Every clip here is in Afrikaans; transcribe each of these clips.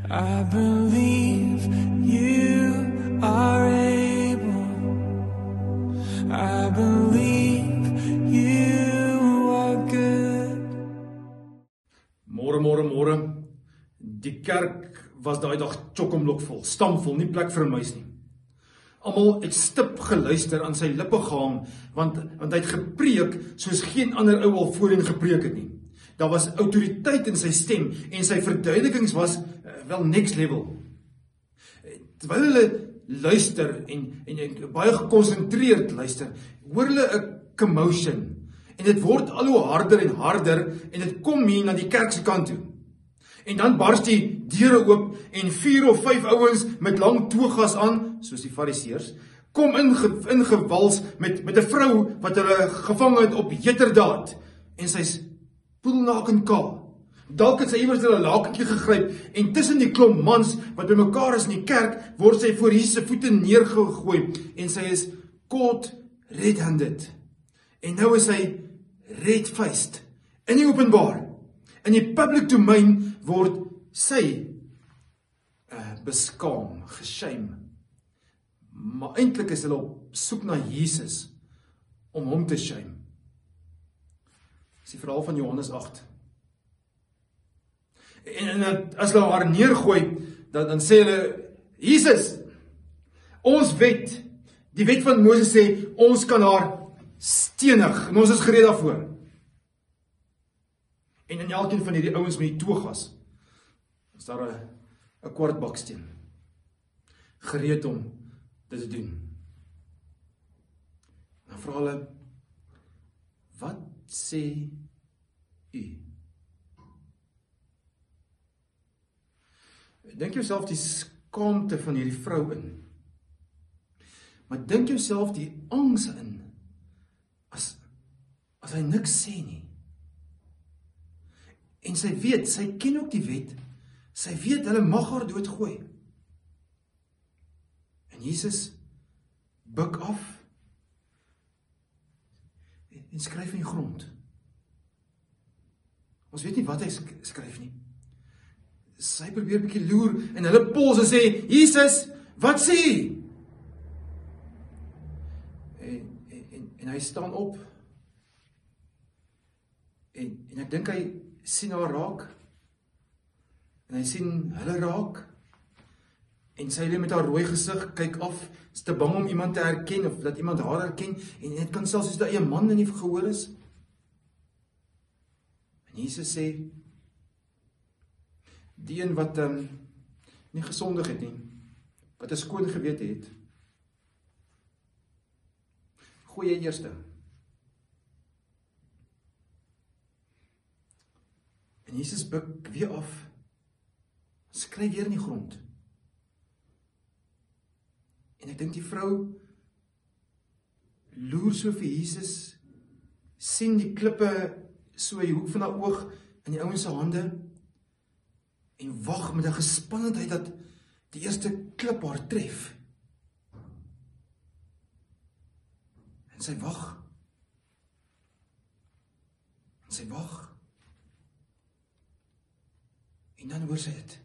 I believe you are able. I believe you are good. Môre. Die kerk was daai dag chock-om-blok vol, stamvol, nie plek vir 'n muis nie. Almal het stip geluister aan sy lippe gehang, want hy het gepreek soos geen ander ou al voorheen gepreek het nie. Daar was autoriteit in sy stem en sy verduidelikings was wel next level. Terwyl hulle luister en baie gekonsentreerd luister, hoor hulle 'n commotion en dit word al hoe harder en dit kom hier na die kerk se kant toe. En dan bars die deure oop en 4 of 5 ouens met lang togas aan, soos die fariseërs, kom ingewals met 'n vrou wat hulle gevang het op heterdaad. En sy's poelnaak en kaal. Dalk het sy iewers 'n lakentjie gegryp en tussen die klomp mans wat bymekaar is in die kerk, word sy voor Jesus se voete neergegooi en sy is caught red-handed. En nou is sy red-faced in die openbaar. In die public domein word sy beskaam, geshame. Maar eintlik is hulle op soek na Jesus om hom te shame. Dis die verhaal van Johannes 8. En as hulle haar neergooi, dan sê hulle, Jesus, ons wet, die wet van Moses sê, ons kan haar stenig, en ons is gereed daarvoor. En in elkeen van hierdie ouens met die togas, is daar 'n kwart baksteen, gereed om dit te doen. Dan vra hulle, wat sê u? Dink jouself die skaamte van hierdie vrou in. Maar dink jouself die angs in, as hy niks sê nie. En sy weet, sy ken ook die wet, sy weet hulle mag haar doodgooi. En Jesus buig af en skryf in die grond. Ons weet nie wat hy skryf nie. Sy probeer 'n bietjie loer en hulle pols en sê, Jesus, wat sê jy? En hy staan op. En ek dink hy sien haar raak. En hy sien hulle raak. En sy lê met haar rooi gesig, kyk af, is te bang om iemand te herken of dat iemand haar herken. En dit kan selfs soos dat 'n man in die gehoor is. En Jesus sê, die een wat nie gesondig het nie, wat 'n skoon gewete het, gooi jy eerste. En Jesus buig weer af, skryf weer in die grond. En ek dink die vrou loer so vir Jesus, sien die klippe so in die hoek van haar oog in die ouens se hande, en wag met 'n gespannendheid dat die eerste klip haar tref. En sy wag. En dan hoor sy dit.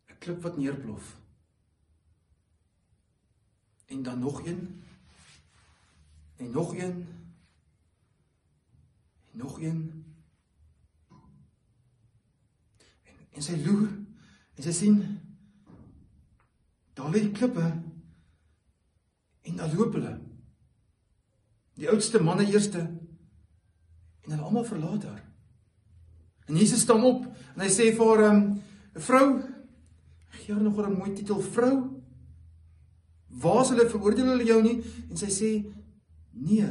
'n Klip wat neerplof. En dan nog een. En nog een. Nog een. En sy loer, en sy sien, daar lê die klippe, en daar loop hulle. Die oudste manne eerste, en hulle almal verlaat haar. En Jesus staan op, en hy sê vir haar, vrou, gee haar nog 'n mooi titel, vrou, waar is hulle, veroordeel hulle jou nie? En sy sê, nee.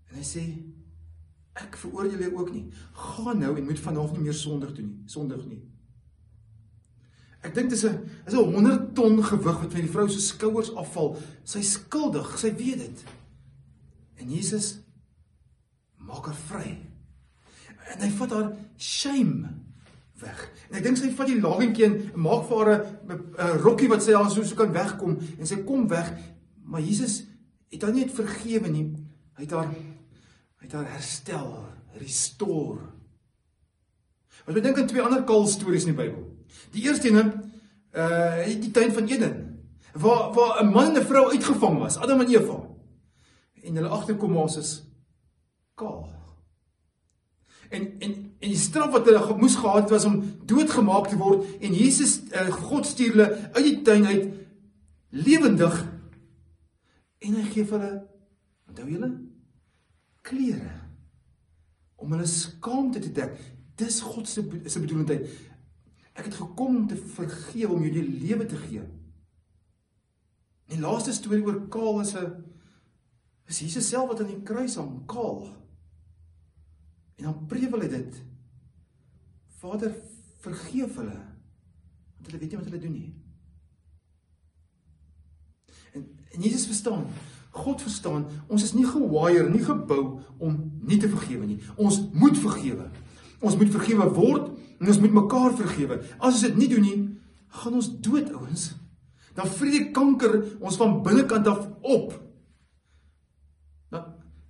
En hy sê, ek veroordeel jou ook nie. Gaan nou en moet vanaf nie meer sondig nie. Ek dink dit is 'n 100 ton gewig wat van die vrou se skouers afval. Sy is skuldig, sy weet dit. En Jesus maak haar vry. En hy vat haar shame weg. En ek dink sy vat die lagentjie en maak vir haar 'n rokkie wat sy al so kan wegkom. En sy kom weg, maar Jesus het haar nie vergewe nie. Hy Hy het haar herstel, restore. As we dink aan 2 ander Kaal stories in die Bybel. Die eerste ene, die tuin van Eden, waar 'n man en 'n vrou uitgevang was, Adam en Eva. En hulle agterkom maar is kaal. En die straf wat hulle moes gehad was om doodgemaak te word, en Jesus, God stuur hulle uit die tuin uit, lewendig, en hy gee vir hulle, onthou julle, klere, om hulle skaamte te dek. Dis God se bedoelendheid. Ek het gekom om te vergewe, om jullie lewe te gee. Die laaste storie oor kaal is Jesus self wat aan die kruis hang, kaal. En dan prevel hy dit. Vader, vergeef hulle, want hulle weet nie wat hulle doen nie. En Jesus verstaan, God verstaan, ons is nie gewaaieer, nie gebou om nie te vergewe nie. Ons moet vergewe. Ons moet vergewe word, en ons moet mekaar vergewe. As ons dit nie doen nie, gaan ons dood, ouens. Dan vreet die kanker ons van binnekant af op.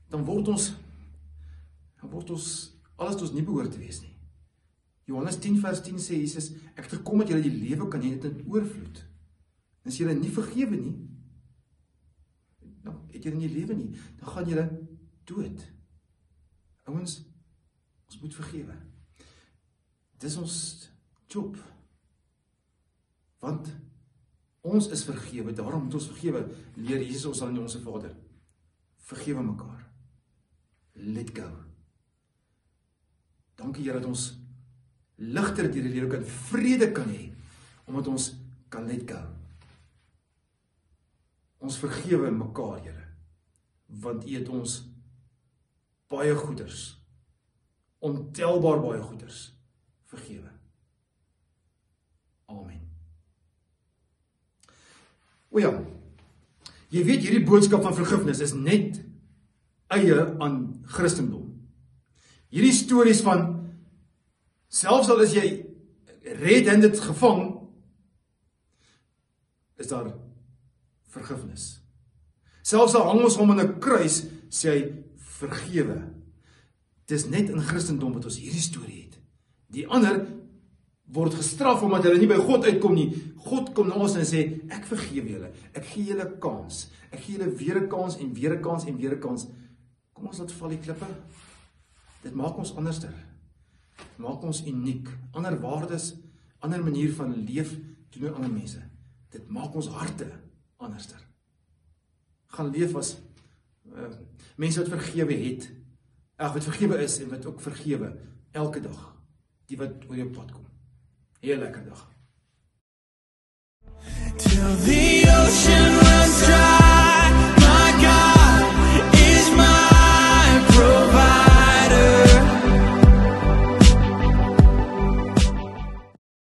Dan word ons alles wat ons nie behoort te wees nie. Johannes 10 vers 10 sê Jesus, ek het gekom dat julle die lewe kan hê dit in oorvloed. En as julle nie vergewe nie, dan het julle nie lewe nie, dan gaan julle dood. Ouens, ons moet vergewe. Dis ons job. Want ons is vergewe, daarom moet ons vergewe. Leer Jesus ons aan ons Vader. Vergewe mekaar. Let go. Dankie Here dat ons ligter deur die lewe kan, vrede kan hê, omdat ons kan let go. Ons vergewe mekaar, Here, want U het ons baie goeders, ontelbaar baie goeders, vergewe. Amen. O ja, jy weet hierdie boodskap van vergifnis is net eie aan Christendom. Hierdie stories van, selfs al is jy red-handed gevang, is daar vergifnis. Selfs al hang ons hom aan 'n kruis, sê hy, vergewe. Dis net in Christendom wat ons hierdie storie het. Die ander word gestraf omdat hulle nie by God uitkom nie. God kom na ons en sê, ek vergewe julle, ek gee julle kans, ek gee julle weer 'n kans en weer 'n kans en weer 'n kans. Kom ons laat val die klippe. Dit maak ons anderster. Maak ons uniek. Ander waardes, ander manier van leef teenoor ander mense. Dit maak ons harte anderster. Gaan leef as mense wat vergewe het, wat vergewe is en wat ook vergewe elke dag, die wat oor jou pad kom. Heel lekker dag. Till the ocean